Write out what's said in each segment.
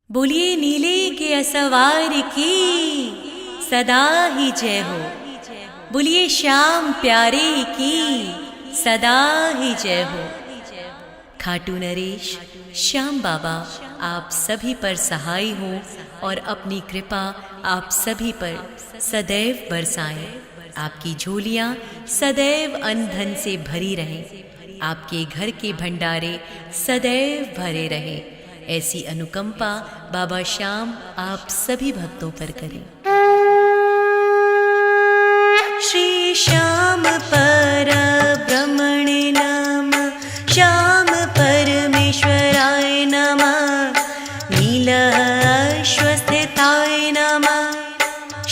बोलिए नीले के असवार की सदा ही जय हो। बोलिए श्याम प्यारे की सदा ही जय हो। खाटू नरेश श्याम बाबा आप सभी पर सहाय हो और अपनी कृपा आप सभी पर सदैव बरसाएं। आपकी झोलियां सदैव अन्न धन से भरी रहें। आपके घर के भंडारे सदैव भरे रहें। ऐसी अनुकंपा बाबा श्याम आप सभी भक्तों पर करें। श्री श्याम पर ब्रह्मणे नमः। श्याम परमेश्वराय नमः। नीलाश्वस्थिताय नमः।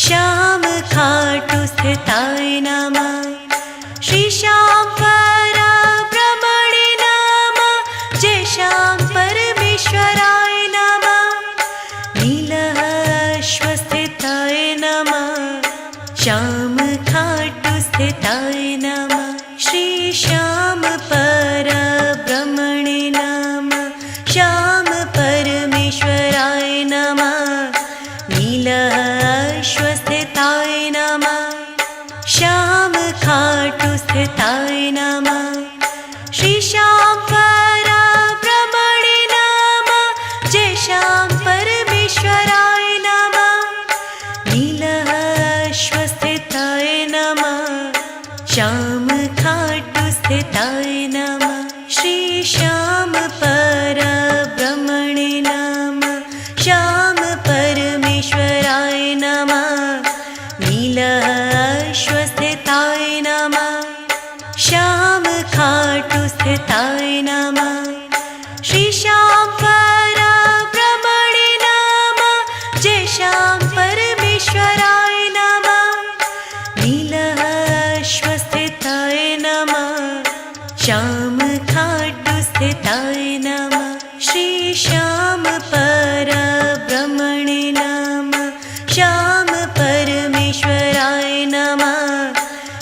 श्याम खाटू स्थिताय नमः। श्री श्याम पर ब्रह्मणे नमः। जय श्याम परमेश्वराय नमः। नीलाश्वस्थिताय नमः। श्याम खाटू स्थिताय नमः। श्री श्याम पर ब्रह्मणे नमः। श्याम परमेश्वराय नमः। नीलाश्वस्थिताय नमः। श्याम खाटू स्थिताय नमः। श्री श्याम पर ब्रह्मणे नमः। जय श्याम परमेश्वराय नमः। नीलाश्वस्थिताय नमः। श्याम खाटू स्थिताय नमः। श्री श्याम पर ब्रह्मणे नमः। श्याम परमेश्वराय नमः। नीलाश्वस्थिताय नमः। श्याम खाटू स्थिताय नमः। श्री श्याम पर ब्रह्मणे नमः। जय श्याम परमेश्वराय नमः। नीलाश्वस्थिताय नमः। श्याम खाटू स्थिताय नमः। श्री श्याम पर ब्रह्मणे नमः। श्याम परमेश्वराय नमः।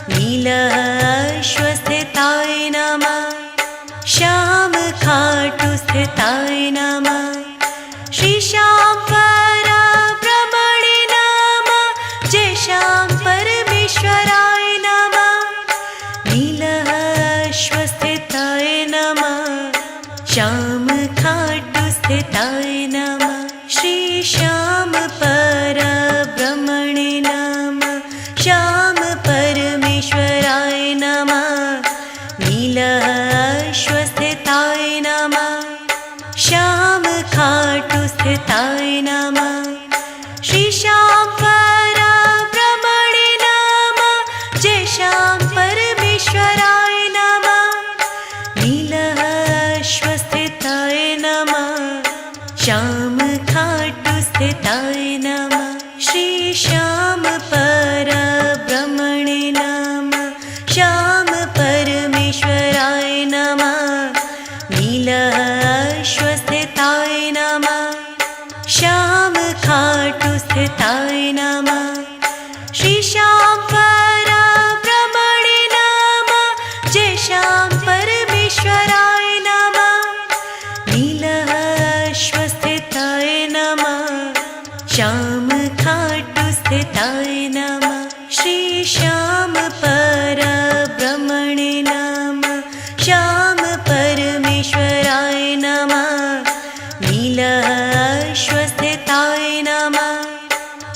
नीलाश्वस्थिताय नमः। श्याम खाटू स्थिताय नमः। श्री श्याम पर ब्रह्मणे नमः। जय श्याम परमेश्वराय नमः। नीलाश्वस्थिताय नमः। श्याम खाटू स्थिताय नमः। श्री श्याम पर ब्रह्मणे नमः। श्याम परमेश्वराय नमः। नीलाश्वस्थिताय नमः। श्याम खाटू स्थिताय नमः। श्री श्याम पर ब्रह्मणे नमः। जय श्याम परमेश्वराय नमः। नीलाश्वस्थिताय नमः। श्याम खाटू स्थिताय नमः। श्री श्याम पर ब्रह्मणे नमः। श्याम परमेश्वराय नमः। नीलाश्वस्थिताय नमः। श्याम खाटू स्थिताय नमः। श्री श्याम पर ब्रह्मणे नमः। जय श्याम परमेश्वराय नमः। नीलाश्वस्थिताय नमः। श्याम खाटू स्थिताय नमः। श्री श्याम पर ब्रह्मणे नमः। श्याम परमेश्वराय नमः। नीलाश्वस्थिताय नमः।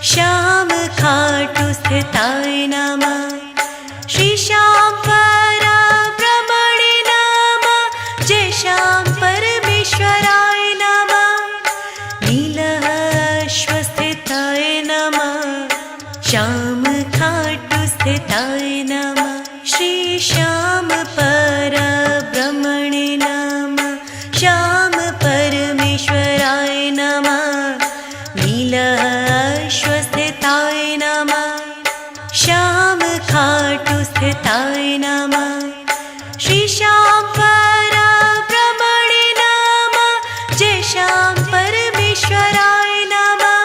श्याम खाटू स्थिताय नमः। श्री श्याम पर ब्रह्मणे नमः। जय श्याम परमेश्वराय नमः। नीलाश्वस्थिताय नमः। श्याम खाटू स्थिताय नमः। श्री श्याम पर ब्रह्मणे नमः। श्याम परमेश्वराय नमः। नीलाश्वस्थिताय नमः। श्याम खाटू स्थिताय नमः। श्री श्याम पर ब्रह्मणे नमः। जय श्याम परमेश्वराय नमः।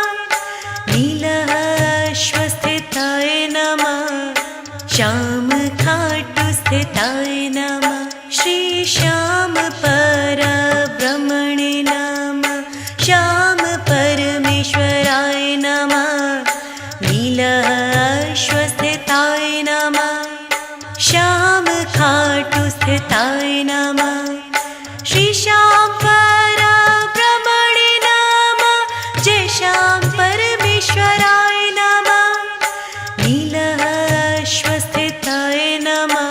नीलाश्वस्थिताय नमः। श्याम खाटू स्थिताय नमः। श्री श्याम पर ब्रह्मणे नमः। श्याम पर स्थिताय नमः। श्री श्याम परब्रह्मणे नमः। जय श्याम परमेश्वराय नमः। नीलाश्वस्थिताय नमः।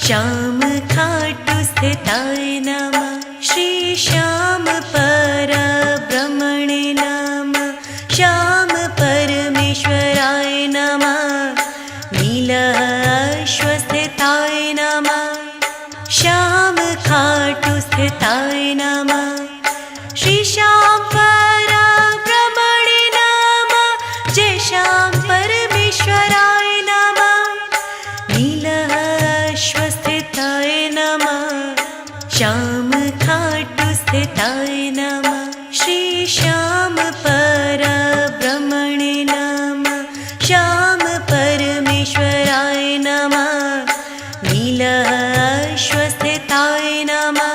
श्याम खाटू स्थिताय नमः। श्री श्याम परब्रह्मणे नमः। श्याम परमेश्वराय नमः। नीलाश्वस्थिताय नमः। श्याम खाटू स्थिताय नमः। श्री श्याम परब्रह्मणे नमः। जय श्याम परमेश्वराय नमः। नीलाश्वस्थिताय नमः। श्याम खाटू स्थिताय नमः। श्री श्याम परब्रह्मणे नमः। श्याम परमेश्वराय नमः। नीलाश्वस्थिताय नमः।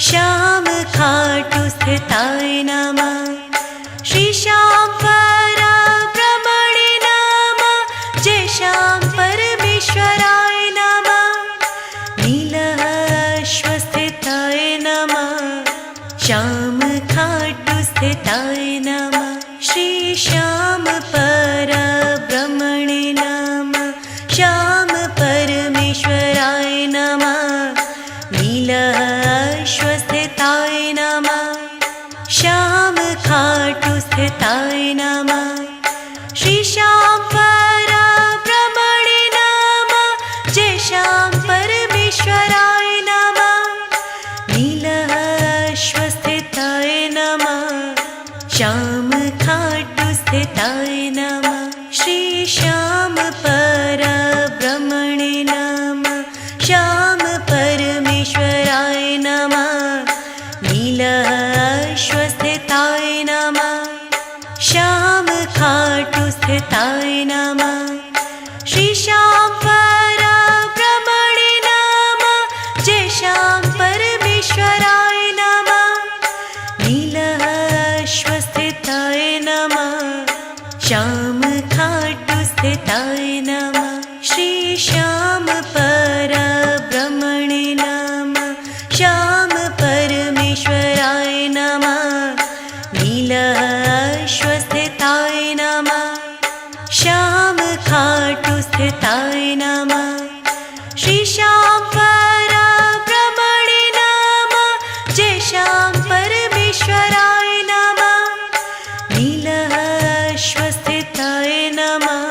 श्याम खाटू स्थिताय नमः। श्री श्याम परब्रह्मणे नमः। जय श्याम परमेश्वराय नमः। नीलाश्वस्थिताय नमः। श्याम खाटू स्थिताय नमः। श्री श्याम परब्रह्मणे नमः। श्याम परमेश्वराय नमः। नीलाश्वस्थिताय नमः। श्याम खाटू स्थिताय नमः। श्री श्याम परब्रह्मणे नमः। जय श्याम परमेश्वराय नमः। नीलाश्वस्थिताय नमः। श्याम खाटू स्थिताय नमः। श्री श्याम परब्रह्मणे नमः। श्याम परमेश्वराय नमः। नीलाश्वस्थिताय नमः। श्याम खाटू स्थिताय नमः। श्री श्याम परब्रह्मणे नमः। जय श्याम परमेश्वराय नमः। नीलाश्वस्थिताय नमः। श्याम खाटू स्थिताय नमः। श्री श्याम परब्रह्मणे नमः। श्याम परमेश्वराय नमः। नीलाश्वस्थिताय नमः। श्याम खाटू स्थिताय नमः। श्री श्याम परब्रह्मणे नमः। जय श्याम परमेश्वराय नमः। नीलाश्वस्थिताय नमः।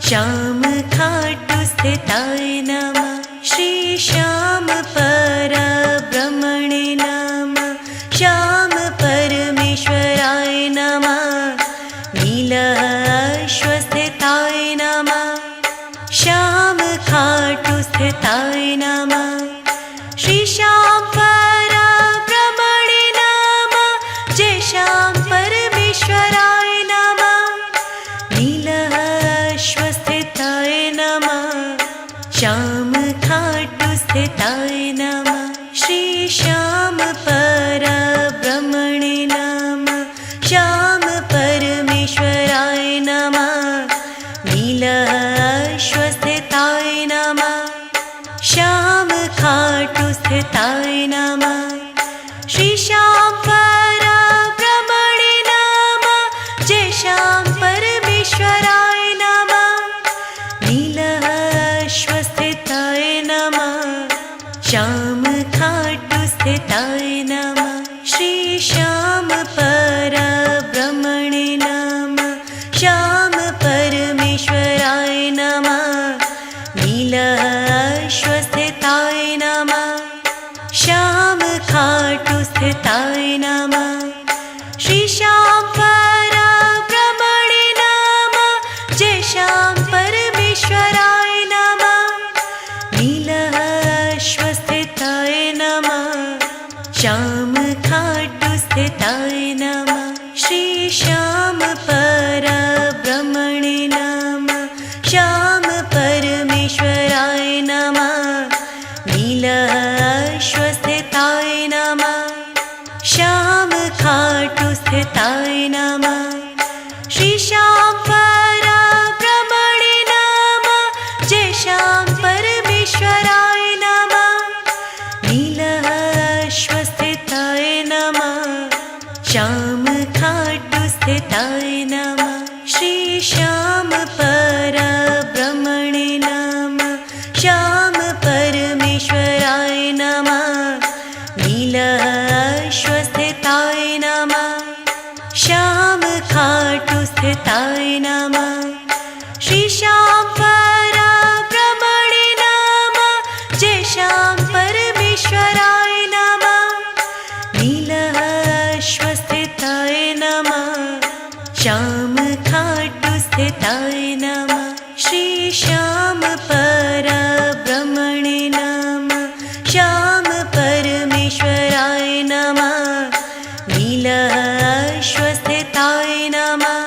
श्याम खाटू स्थिताय नमः। श्री श्याम परब्रह्मणे नमः। श्याम परमेश्वराय नमः। नीलाश्वस्थिताय नमः। श्याम खाटू स्थिताय नमः। श्री श्याम परब्रह्मणे नमः। जय श्याम परमेश्वराय नमः। नीलाश्वस्थिताय नमः। श्याम खाटू स्थिताय नमः। श्री श्याम परब्रह्मणे नमः। श्याम परमेश्वराय नमः। नीलाश्वस्थिताय नमः। श्याम खाटू स्थिताय नमः। श्री श्याम परब्रह्मणे नमः। जय श्याम परमेश्वराय नमः। नीलाश्वस्थिताय नमः। श्याम खाटू स्थिताय नमः। श्री श्याम परब्रह्मणे नमः। श्याम परमेश्वराय नमः। नीलाश्वस्थिताय नमः। श्याम खाटू स्थिताय नमः। श्री श्याम परब्रह्मणे नमः। जय श्याम परमेश्वराय नमः। नीलाश्वस्थिताय नमः। श्याम खाटू स्थिताय नमः। श्री श्याम परब्रह्मणे नमः। श्याम परमेश्वराय नमः। नीलाश्वस्थिताय नमः। श्याम खाटू स्थिताय नमः। श्री श्याम परब्रह्मणे नमः। जय श्याम परमेश्वराय नमः। श्याम खाटू स्थिताय नमः। श्री श्याम परब्रह्मणे नमः। श्याम परमेश्वराय नमः। नीलाश्वस्थिताय नमः। श्याम खाटू स्थिताय नमः। श्री श्याम परब्रह्मणे नमः। जय श्याम परमेश्वराय नमः। नीलाश्वस्थिताय नमः। श्याम खाटू स्थिताय नमः। श्री श्याम परब्रह्मणे नमः। श्याम परमेश्वराय नमः। नीलाश्वस्थिताय नमः।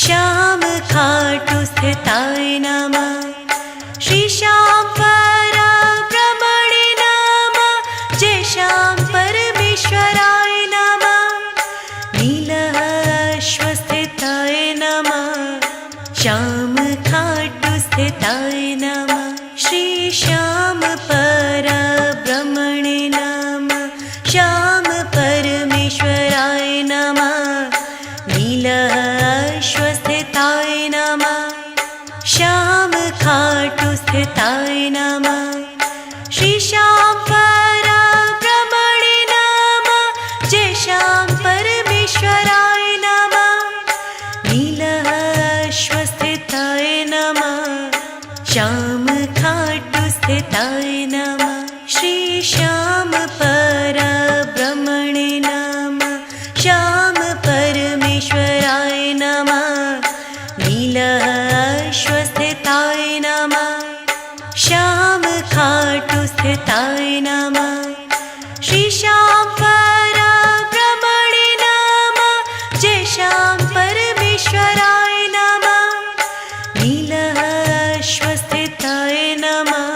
श्याम खाटू स्थिताय नमः। श्री श्याम परब्रह्मणे नमः। जय श्याम परमेश्वराय नमः। नीलाश्वस्थिताय नमः। श्याम खाटू स्थिताय नमः। श्री श्याम परब्रह्मणे नमः। श्याम परमेश्वराय नमः। नीलाश्वस्थिताय नमः। श्याम खाटू स्थिताय नमः। श्री श्याम परब्रह्मणे नमः। जय श्याम परमेश्वराय नमः। नीलाश्वस्थिताय नमः। श्याम खाटू स्थिताय नमः। श्री श्याम परब्रह्मणे नमः। श्याम परमेश्वराय नमः। नीलाश्वस्थिताय नमः। श्याम खाटू स्थिताय नमः। श्री श्याम परब्रह्मणे नमः। जय श्याम परमेश्वराय नमः। नीलाश्वस्थिताय नमः।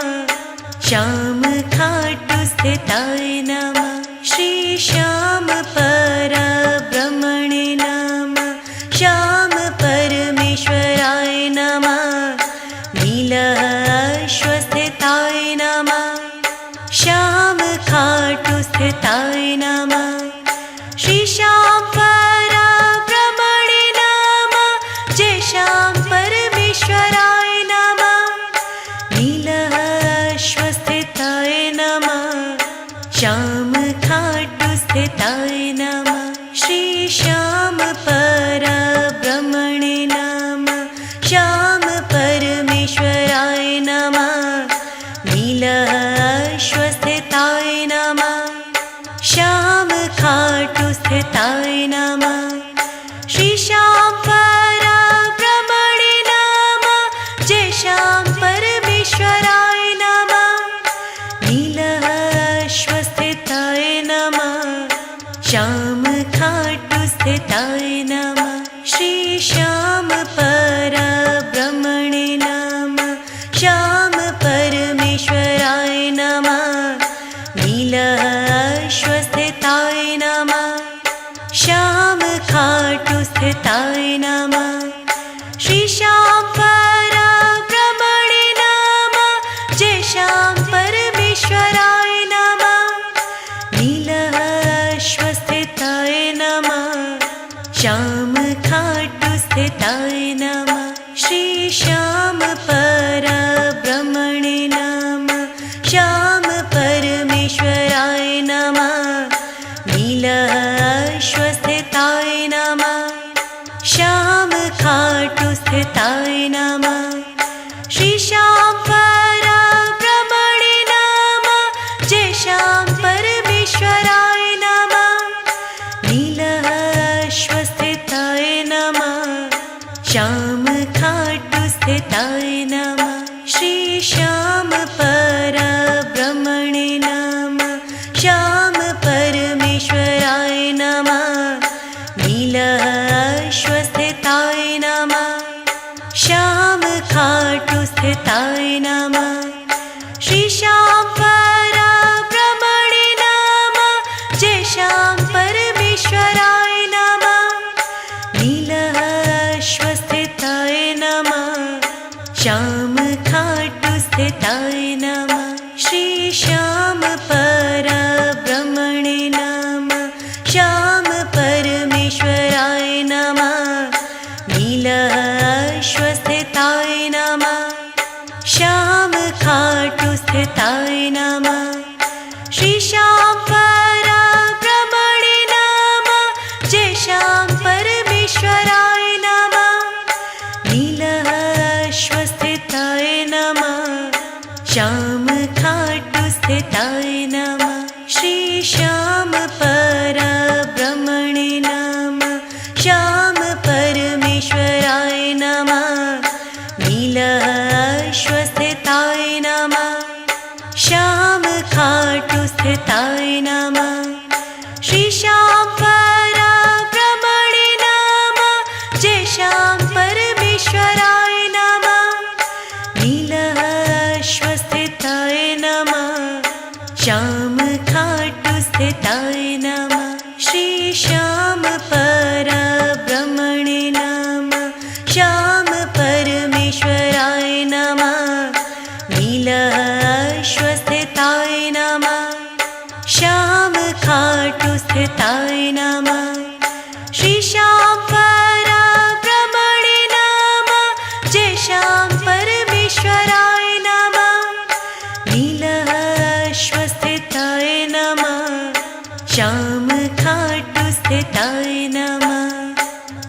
श्याम खाटू स्थिताय नमः। श्री श्याम परब्रह्मणे नमः। श्याम परमेश्वराय नमः। नीलाश्वस्थिताय नमः। श्याम खाटू स्थिताय नमः। श्री श्याम परब्रह्मणे नमः। जय श्याम परमेश्वराय नमः। नीलाश्वस्थिताय नमः। श्याम खाटू स्थिताय नमः। श्री श्याम परब्रह्मणे नमः। श्याम परमेश्वराय नमः। नीलाश्वस्थिताय नमः। श्याम खाटू स्थिताय नमः। श्री श्याम परब्रह्मणे नमः। जय श्याम परमेश्वराय नमः। नीलाश्वस्थिताय नमः। श्याम खाटू स्थिताय नमः। श्री श्याम परब्रह्मणे नमः। श्याम परमेश्वराय नमः। नीलाश्वस्थिताय नमः। श्याम खाटू स्थिताय नमः। श्री श्याम परब्रह्मणे नमः। जय श्याम परमेश्वराय नमः। नीलाश्वस्थिताय नमः। श्याम खाटू स्थिताय नमः। श्री श्याम परब्रह्मणे नमः। श्याम परमेश्वराय नमः। नीलाश्वस्थिताय नमः। श्याम खाटू स्थिताय नमः। श्री श्याम परब्रह्मणे नमः। जय श्याम परमेश्वराय नमः। नीलाश्वस्थिताय नमः। श्याम खाटू स्थिताय नमः। श्री श्याम परब्रह्मणे नमः। श्याम परमेश्वराय नमः। नीलाश्वस्थिताय नमः। श्याम खाटू स्थिताय नमः। श्री श्याम परब्रह्मणे नमः। जय श्याम परमेश्वराय नमः। नीलाश्वस्थिताय नमः। श्याम खाटू स्थिताय नमः। श्री श्याम परब्रह्मणे नमः। श्याम पर परमेश्वराय नमः नीलाश्वस्थिताय नमः श्याम खाटू स्थिताय नमः श्री श्याम परब्रह्मणे नमः जय श्याम परमेश्वराय नमः नीलाश्वस्थिताय नमः श्याम खाटू स्थिताय नमः श्री श्याम परब्रह्मणे नमः श्याम परमेश्वराय नमः नीलाश्वस्थिताय नमः श्याम खाटू स्थिताय नमः श्री श्याम परब्रह्मणे नमः जय श्याम परमेश्वराय नमः नीलाश्वस्थिताय नमः श्याम खाटू स्थिताय नमः श्री श्याम परब्रह्मणे नमः श्याम परमेश्वराय नमः नीलाश्वस्थिताय नमः श्याम खाटू स्थिताय नमः श्री श्याम परब्रह्मणे नमः जय श्याम